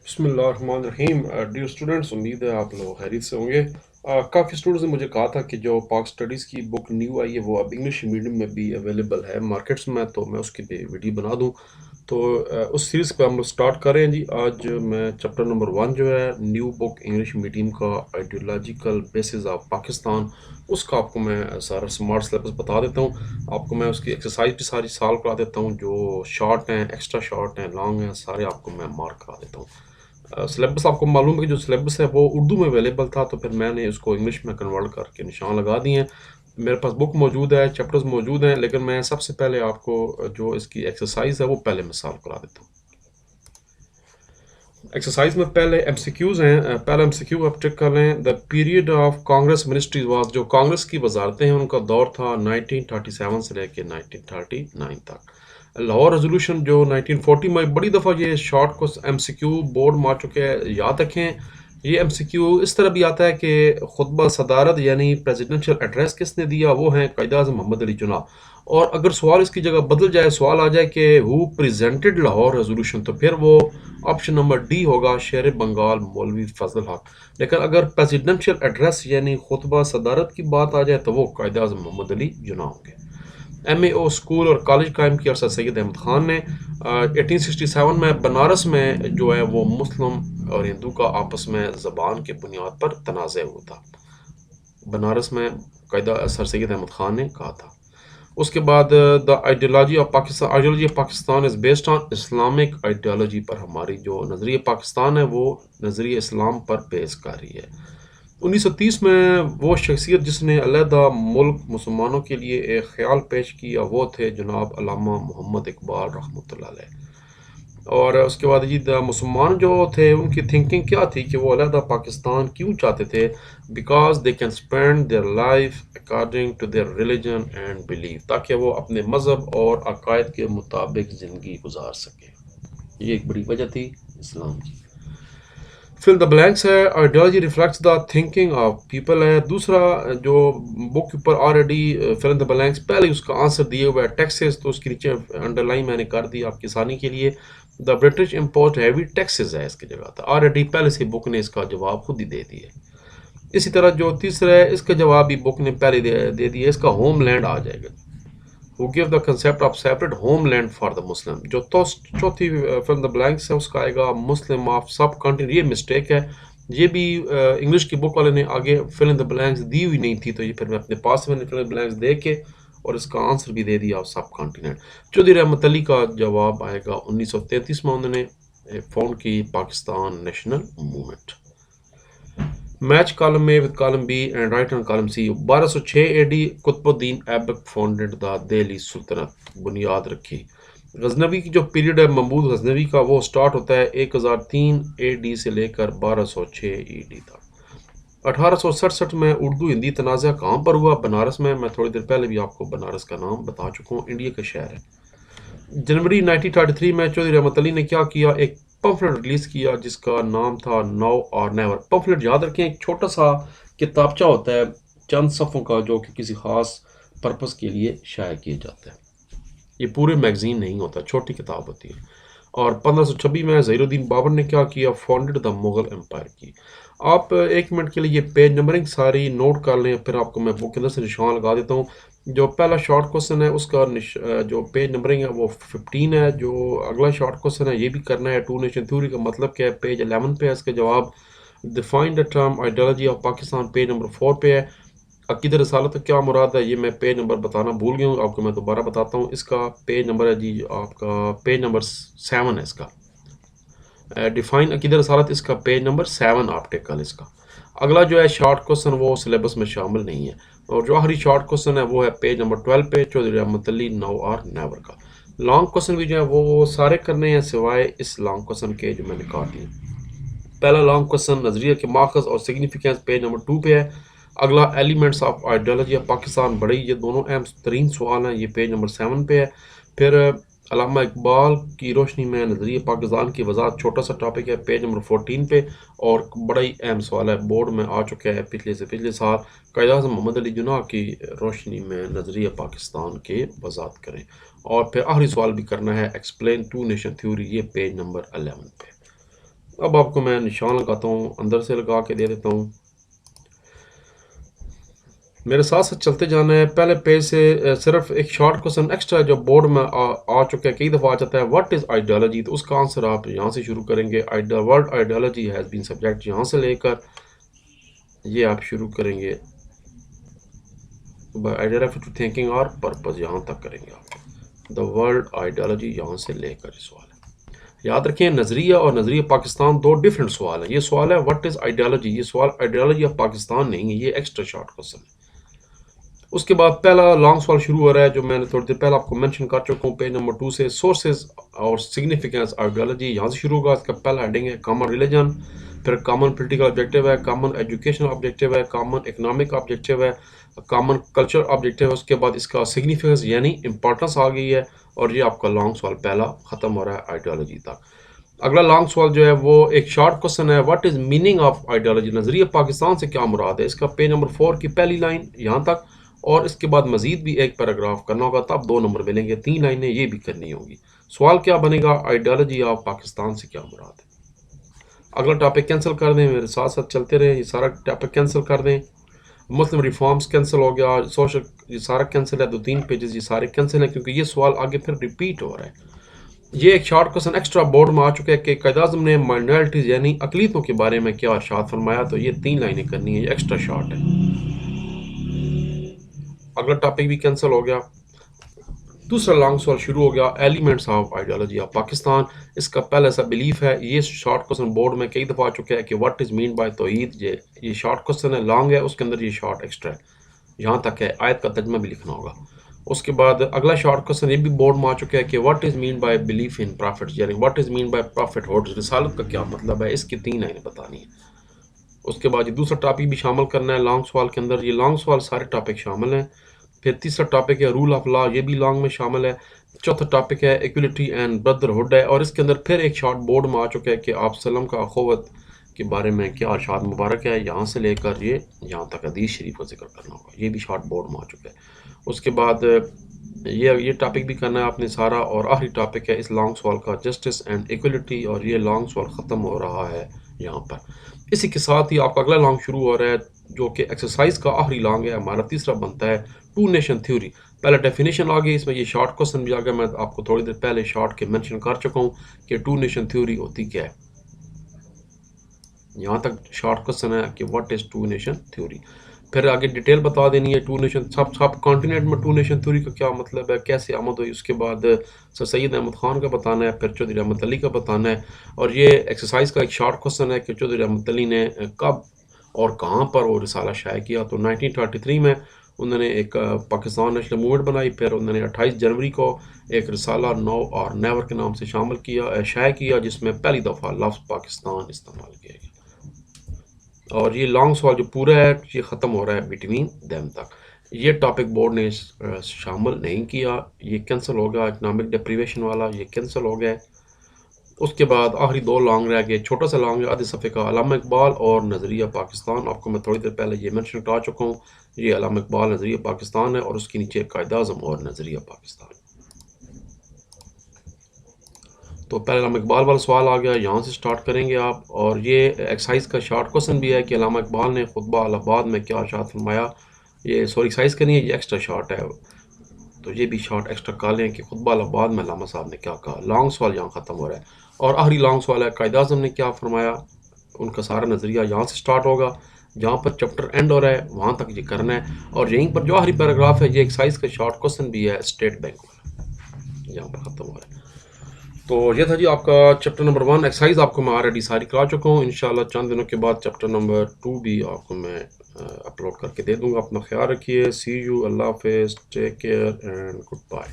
بسم اللہ الرحمن الرحیم ڈیئر اسٹوڈنٹس، امید ہے آپ لوگ خیریت سے ہوں گے۔ کافی اسٹوڈنٹس نے مجھے کہا تھا کہ جو پاک سٹڈیز کی بک نیو آئی ہے وہ اب انگلش میڈیم میں بھی اویلیبل ہے مارکیٹس میں، تو میں اس کی بھی ویڈیو بنا دوں۔ تو اس سیریز پہ ہم لوگ اسٹارٹ کر رہے ہیں جی۔ آج میں چیپٹر نمبر 1 جو ہے نیو بک انگلش میڈیم کا آئیڈیولوجیکل بیسز آف پاکستان، اس کا آپ کو میں سارا سمارٹ سلیبس بتا دیتا ہوں۔ آپ کو میں اس کی ایکسرسائز بھی ساری سالو کرا دیتا ہوں، جو شارٹ ہیں، ایکسٹرا شارٹ ہیں، لانگ ہیں، سارے آپ کو میں مارک کرا دیتا ہوں۔ سلیبس آپ کو معلوم ہے کہ جو سلیبس ہے وہ اردو میں اویلیبل تھا، تو پھر میں نے اس کو انگلش میں کنورٹ کر کے نشان لگا دیے ہیں۔ میرے پاس بک موجود ہے، چیپٹرز موجود ہیں، لیکن میں سب سے پہلے آپ کو جو اس کی ایکسرسائز ہے وہ پہلے میں سالو کرا دیتا ہوں۔ ایکسرسائز میں پہلے ایم سی کیوز ہیں۔ پہلا ایم سی کیو آپ چیک کر لیں۔ The period of Congress ministries was, جو کانگریس کی وزارتیں ہیں ان کا دور تھا 1937 سے لے کے 1939 تک۔ لاہور ریزولوشن جو 1940 میں، بڑی دفعہ یہ شارٹ کو ایم سی کیو بورڈ مار چکے ہیں، یاد رکھیں۔ یہ ایم سی کیو اس طرح بھی آتا ہے کہ خطبہ صدارت یعنی پریزیڈنشل ایڈریس کس نے دیا، وہ ہیں قائد اعظم محمد علی جناح۔ اور اگر سوال اس کی جگہ بدل جائے، سوال آ جائے کہ ہو پریزنٹڈ لاہور ریزولوشن، تو پھر وہ آپشن نمبر ڈی ہوگا، شیر بنگال مولوی فضل الحق۔ لیکن اگر پریزیڈنشل ایڈریس یعنی خطبہ صدارت کی بات آ جائے تو وہ قائد اعظم محمد علی جناح ہوں گے۔ ایم اے او اسکول اور کالج قائم کیا سر سید احمد خان نے۔ 1867 میں بنارس میں جو ہے وہ مسلم اور ہندو کا آپس میں زبان کے بنیاد پر تنازع ہوا تھا، بنارس میں قائدہ سر سید احمد خان نے کہا تھا۔ اس کے بعد the ideology of Pakistan, ideology of Pakistan is based on Islamic ideology پر، ہماری جو نظریہ پاکستان ہے وہ نظریہ اسلام پر بیس کر رہی ہے۔ 1930 میں وہ شخصیت جس نے علیحدہ ملک مسلمانوں کے لیے ایک خیال پیش کیا وہ تھے جناب علامہ محمد اقبال رحمۃ اللہ علیہ۔ اور اس کے بعد جی مسلمان جو تھے ان کی تھنکنگ کیا تھی کہ وہ علیحدہ پاکستان کیوں چاہتے تھے؟ Because they can spend their life according to their religion and belief, تاکہ وہ اپنے مذہب اور عقائد کے مطابق زندگی گزار سکیں۔ یہ ایک بڑی وجہ تھی اسلام کی۔ فل دا بلینکس ہے، ideology reflects the thinking of people ہے۔ دوسرا جو بک کے اوپر آلریڈی فل دا بلینکس پہلے اس کا آنسر دیے ہوا ہے، ٹیکسز، تو اس کے نیچے انڈر لائن میں نے کر دی آپ کی آسانی کے لیے۔ The British imposed heavy taxes ہے اس کی جگہ، تھا آلریڈی پہلے سے بک نے اس کا جواب خود ہی دے دیا ہے۔ اسی طرح جو تیسرا ہے اس کا جواب بھی بک نے پہلے دے دیا، اس کا ہوم لینڈ آ جائے گا۔ who give the concept of separate homeland for the Muslim۔ جو چوتھی فل دا بلینکس ہے اس کا آئے گا مسلم آف سب کنٹینٹ۔ یہ مسٹیک ہے، یہ بھی انگلش کی بک والے نے آگے فل ان دا بلینکس دی ہوئی نہیں تھی، تو یہ پھر میں اپنے پاس میں نے فل ان دا بلینکس دے کے اور اس کا آنسر بھی دے دیا سب کانٹیننٹ۔ چودھری رحمت علی کا جواب آئے گا 1933 میں، انہوں نے فاؤنڈ کی Pakistan national movement. Match column میں with column B and right hand column C. 1206 A D Qutbuddin Aibak فاؤنڈڈ دا دہلی سلطنت، بنیاد رکھی۔ غزنوی کی جو پیریڈ ہے محمود غزنوی کا، وہ سٹارٹ ہوتا ہے 1003 اے ڈی سے لے کر 1206 ای ڈی تک۔ 1867 میں اردو ہندی تنازع کہاں پر ہوا؟ بنارس میں۔ میں تھوڑی دیر پہلے بھی آپ کو بنارس کا نام بتا چکا ہوں، انڈیا کا شہر ہے۔ جنوری 1933 میں چودھری رحمت علی نے کیا کیا؟ ایک پمفلٹ ریلیز کیا جس کا نام تھا نو اور نیور۔ پمفلٹ یاد رکھیں، ایک چھوٹا سا کتابچہ ہوتا ہے چند صفحوں کا، جو کہ کسی خاص پرپس کے لیے شائع کیے جاتے ہیں۔ یہ پورے میگزین نہیں ہوتا، چھوٹی کتاب ہوتی ہے۔ اور 1526 میں ظہیر الدین بابر نے کیا کیا؟ فاؤنڈڈ دا مغل امپائر کی۔ آپ ایک منٹ کے لیے یہ پیج نمبرنگ ساری نوٹ کر لیں، پھر آپ کو میں بک کے اندر سے نشان لگا دیتا ہوں۔ جو پہلا شارٹ کوسچن ہے اس کا جو پیج نمبرنگ ہے وہ 15 ہے۔ جو اگلا شارٹ کوسچن ہے یہ بھی کرنا ہے، ٹو نیشن تھیوری کا مطلب کیا ہے، پیج 11 پہ ہے اس کا جواب۔ Define the term ideology of Pakistan, page number 4 پہ ہے۔ عقیدہ رسالت کا کیا مراد ہے، یہ میں پیج نمبر بتانا بھول گیا ہوں، آپ کو میں دوبارہ بتاتا ہوں۔ اس کا پیج نمبر ہے جی آپ کا پیج نمبر 7 ہے اس کا۔ ڈیفائن عقیدہ رسالت، اس کا پیج نمبر 7 آپ ٹیک کر اس کا۔ اگلا جو ہے شارٹ کوسچن وہ سلیبس میں شامل نہیں ہے، اور جو آخری شارٹ کوسچن ہے وہ ہے پیج نمبر 12 پہ، چودھری رحمت علی نو اور نیور کا۔ لانگ کوسچن بھی جو ہے وہ سارے کرنے ہیں سوائے اس لانگ کوسچن کے جو میں نے کاٹ دیے۔ پہلا لانگ کوسچن نظریہ کے ماخذ اور سگنیفیکینس، پیج نمبر 2 پہ ہے۔ اگلا elements of ideology of Pakistan, بڑے یہ دونوں اہم ترین سوال ہیں، یہ پیج نمبر 7 پہ ہے۔ پھر علامہ اقبال کی روشنی میں نظریہ پاکستان کی وضاحت، چھوٹا سا ٹاپک ہے، پیج نمبر 14 پہ، اور بڑا ہی اہم سوال ہے، بورڈ میں آ چکا ہے پچھلے سال، قائد اعظم محمد علی جناح کی روشنی میں نظریہ پاکستان کے وضاحت کریں۔ اور پھر آخری سوال بھی کرنا ہے، ایکسپلین ٹو نیشن تھیوری، یہ پیج نمبر 11 پہ۔ अब आपको मैं निशान लगाता हूँ, अंदर से लगा के दे देता हूँ। मेरे साथ साथ चलते जाना है। पहले पेज से सिर्फ एक शॉर्ट क्वेश्चन एक्स्ट्रा जो बोर्ड में आ चुका है, कई दफ़ा आ जाता है, व्हाट इज़ आइडियोलॉजी, तो उसका आंसर आप यहाँ से शुरू करेंगे। Word ideology has been subject, यहाँ से लेकर ये आप शुरू करेंगे बाय आइडियोलॉजी टू थिंकिंग और पर्पस, यहाँ तक करेंगे आप। द वर्ल्ड आइडियोलॉजी यहाँ से लेकर ये सवाल है। याद रखें, नज़रिया और नज़रिया पाकिस्तान दो डिफरेंट सवाल हैं। ये सवाल है व्हाट इज़ आइडियोलॉजी, ये सवाल आइडियोलॉजी ऑफ पाकिस्तान नहीं है, ये एक्स्ट्रा शॉर्ट क्वेश्चन है। उसके बाद पहला लॉन्ग सवाल शुरू हो रहा है जो मैंने थोड़ी देर पहले आपको मेंशन कर चुका हूँ, पेज नंबर 2 से। सोर्सेज और सिग्निफिकेंस आइडियोलॉजी, यहाँ से शुरू होगा। इसका पहला हेडिंग है कॉमन रिलीजन, फिर कॉमन पॉलिटिकल ऑब्जेक्टिव है, कॉमन एजुकेशनल ऑब्जेक्टिव है, कॉमन इकोनॉमिक ऑब्जेक्टिव है, कॉमन कल्चर ऑब्जेक्टिव है। उसके बाद इसका सिग्निफिकेंस यानी इंपॉर्टेंस आ गई है, और ये आपका लॉन्ग सवाल पहला खत्म हो रहा है आइडियोलॉजी तक। अगला लॉन्ग सवाल जो है वो एक शॉर्ट क्वेश्चन है, what is meaning of ideology, नजरिया पाकिस्तान से क्या मुराद है। इसका पेज नंबर 4 की पहली लाइन यहाँ तक, और इसके बाद मजीद भी एक पैराग्राफ करना होगा, तब 2 नंबर मिलेंगे। 3 लाइनें ये भी करनी होगी। सवाल क्या बनेगा, आइडियोलॉजी ऑफ पाकिस्तान से क्या मुराद है। अगला टॉपिक कैंसिल कर दें, मेरे साथ साथ चलते रहे। ये सारा टॉपिक कैंसिल कर दें। मुस्लिम रिफॉर्म्स कैंसिल हो गया, सोशल ये सारा कैंसिल है। 2-3 पेजेस ये सारे कैंसिल हैं क्योंकि ये सवाल आगे फिर रिपीट हो रहा है। ये एक शॉर्ट क्वेश्चन एक्स्ट्रा बोर्ड में आ चुका है कि कायद-ए-आज़म ने माइनॉरिटीज़ यानी अक़लियतों के बारे में क्या इरशाद फरमाया, तो ये 3 लाइनें करनी है, ये एक्स्ट्रा शॉर्ट है। अगला टॉपिक भी कैंसिल हो गया। दूसरा लॉन्ग सवाल शुरू हो गया, elements of ideology of Pakistan. इसका पहला सा बिलीफ है, ये शॉर्ट क्वेश्चन बोर्ड में कई दफ़ा आ चुका है कि व्हाट इज़ मीन बाय तौहीद। ये शॉर्ट क्वेश्चन है, लॉन्ग है, उसके अंदर ये शॉर्ट एक्स्ट्रा है, यहाँ तक है। आयत का तर्जुमा भी लिखना होगा। उसके बाद अगला शॉर्ट क्वेश्चन ये भी बोर्ड में आ चुका है कि what is mean by belief in prophets, यानी what is mean by prophethood, रिसालत का क्या मतलब है, इसकी 3 लाइनें बतानी है। उसके बाद ये दूसरा टॉपिक भी शामिल करना है लॉन्ग सवाल के अंदर। ये लॉन्ग सवाल सारे टॉपिक शामिल हैं। फिर तीसरा टॉपिक है रूल ऑफ लॉ, ये भी लॉन्ग में शामिल है। चौथा टॉपिक है इक्वलिटी एंड ब्रदरहुड है, और इसके अंदर फिर एक शॉर्ट बोर्ड में आ चुका है कि आप सल्लम का अखुवत के बारे में क्या इरशाद मुबारक है, यहाँ से लेकर ये यहाँ तक हदीस शरीफ का जिक्र करना होगा, ये भी शॉर्ट बोर्ड में आ चुका है। उसके बाद ये टॉपिक भी करना है आपने सारा, और आखिरी टॉपिक है इस लॉन्ग सवाल का जस्टिस एंड इक्वलिटी, और ये लॉन्ग सवाल ख़त्म हो रहा है यहाँ पर। इसी के साथ ही आपका अगला लॉन्ग शुरू हो रहा है जो कि एक्सरसाइज का आखिरी लॉन्ग है, हमारा तीसरा बनता है टू नेशन थ्योरी। पहले डेफिनेशन आ गई, इसमें ये शॉर्ट क्वेश्चन भी आ गया। मैं आपको थोड़ी देर पहले शॉर्ट के मेंशन कर चुका हूँ कि टू नेशन थ्योरी होती क्या है। यहाँ तक शॉर्ट क्वेश्चन है कि what is two nation theory. फिर आगे डिटेल बता देनी है टू नेशन, सब कॉन्टिनेंट में टू नेशन थ्योरी का क्या मतलब है, कैसे आमद हुई। उसके बाद सर सैयद अहमद खान का बताना है, फिर चौधरी रहमत अली का बताना है। और ये एक्सरसाइज का एक शॉर्ट क्वेश्चन है कि चौधरी रहमत अली ने कब और कहाँ पर वो रिसाला शाया किया। तो 1933 में उन्होंने एक पाकिस्तान नेशनल मूवमेंट बनाई, फिर उन्होंने 28 जनवरी को एक रिसाला नो और नेवर के नाम से शामिल किया, शाया किया, जिसमें पहली दफ़ा लफ्ज़ पाकिस्तान इस्तेमाल किया गया। और ये लॉन्ग सवाल जो पूरा है ये ख़त्म हो रहा है बिटवीन देम तक। ये टॉपिक बोर्ड ने शामिल नहीं किया, ये कैंसिल हो गया। इकनॉमिक डिप्रीवेशन वाला ये कैंसिल हो गया। उसके बाद आखिरी 2 लॉन्ग रह गए। छोटा सा लॉन्ग है आधे सफ़े का, अल्लामा इकबाल और नज़रिया पाकिस्तान। आपको मैं थोड़ी देर पहले ये मेंशन कर चुका हूँ, ये अल्लामा इकबाल नज़रिया पाकिस्तान है, और उसके नीचे कायद-ए-आज़म और नज़रिया पाकिस्तान। तो पहले अल्लामा इकबाल वाला सवाल आ गया, यहाँ से स्टार्ट करेंगे आप। और ये एक्सरसाइज का शॉर्ट क्वेश्चन भी है कि अल्लामा इकबाल ने खुतबा इलाहाबाद में क्या इरशाद फरमाया। ये सॉरी एक्सरसाइज करनी है, ये एक्स्ट्रा शॉर्ट है, तो ये भी शॉर्ट एक्स्ट्रा कर लें कि खुतबा इलाहाबाद में अल्लामा साहब ने क्या कहा। लॉन्ग सवाल यहाँ ख़त्म हो रहा है। और आखिरी लॉन्ग सवाल है कायद-ए-आज़म ने क्या फरमाया, उनका सारा नज़रिया यहाँ से स्टार्ट होगा। जहाँ पर चैप्टर एंड हो रहा है वहाँ तक ये करना है। और यहीं पर जो आखिरी पैराग्राफ है ये एक्सरसाइज का शॉर्ट क्वेश्चन भी है स्टेट बैंक वाला, यहाँ पर ख़त्म हो रहा है। तो ये था जी आपका चैप्टर नंबर 1 एक्सरसाइज। आपको मैं ऑलरेडी सारी करा चुका हूँ। इंशाल्लाह चंद दिनों के बाद चैप्टर नंबर 2 भी आपको मैं अपलोड करके दे दूँगा। अपना ख्याल रखिए। सी यू, अल्लाह हाफ़िज़, take care and good bye.